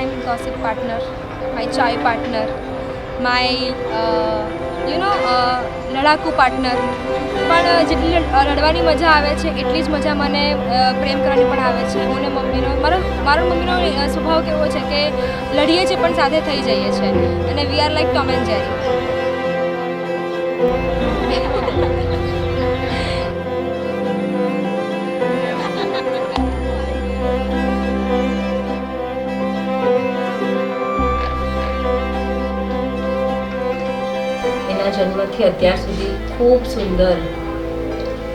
time gossip partner, my chai partner, my લડાકુ partner. પણ જેટલી રડવાની મજા આવે છે એટલી જ મજા મને પ્રેમ કરવાની પણ આવે છે. હું ને મમ્મીનો મારો મમ્મીનો સ્વભાવ કેવો છે કે લડીએ છીએ પણ સાથે થઈ જઈએ છીએ અને we are like Tom and Jerry. એના જન્મથી અત્યાર સુધી ખૂબ સુંદર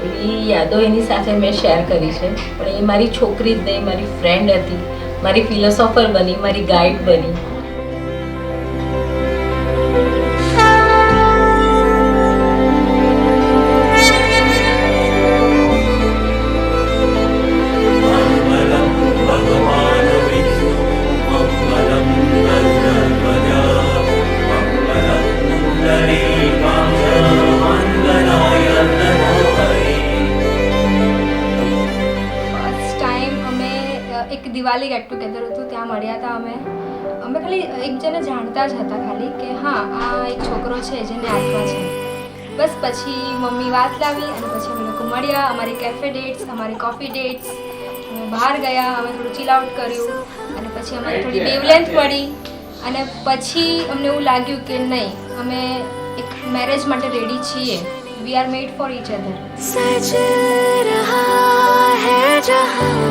એવી યાદો એની સાથે મેં શેર કરી છે. પણ એ મારી છોકરી જ નહીં, મારી ફ્રેન્ડ હતી, મારી ફિલોસોફર બની, મારી ગાઈડ બની. દિવાળી ગેટ ટુગેધર હતું, ત્યાં મળ્યા હતા અમે ખાલી એક જણે જાણતા જ હતા ખાલી કે હા આ એક છોકરો છે જેને આત્મા છે. બસ પછી મમ્મી વાત લાવી અને પછી અમે લોકો મળ્યા. અમારી કેફે ડેટ્સ, અમારી કોફી ડેટ્સ, અમે બહાર ગયા, અમે થોડું ચીલ આઉટ કર્યું અને પછી અમારી થોડી વેવલેન્થ મળી અને પછી અમને એવું લાગ્યું કે નહીં, અમે એક મેરેજ માટે રેડી છીએ. We are made for each other. સજ રહા હૈ જહાં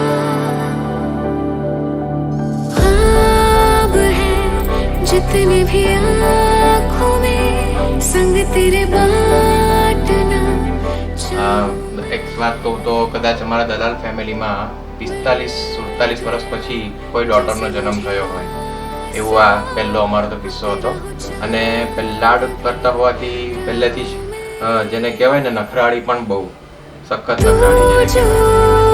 जितने भी आँखों में संग तेरे बांटना. એક વાત કહું તો કદાચ અમારા દલાલ ફેમિલીમાં 45-47 વર્ષ પછી કોઈ ડોટરનો જન્મ થયો હોય એવો આ પહેલો અમારો તો કિસ્સો હતો. અને લાડ કરતા હોવાથી પહેલેથી જ જેને કહેવાય ને નખરાળી પણ બહુ સખત નખરાળી.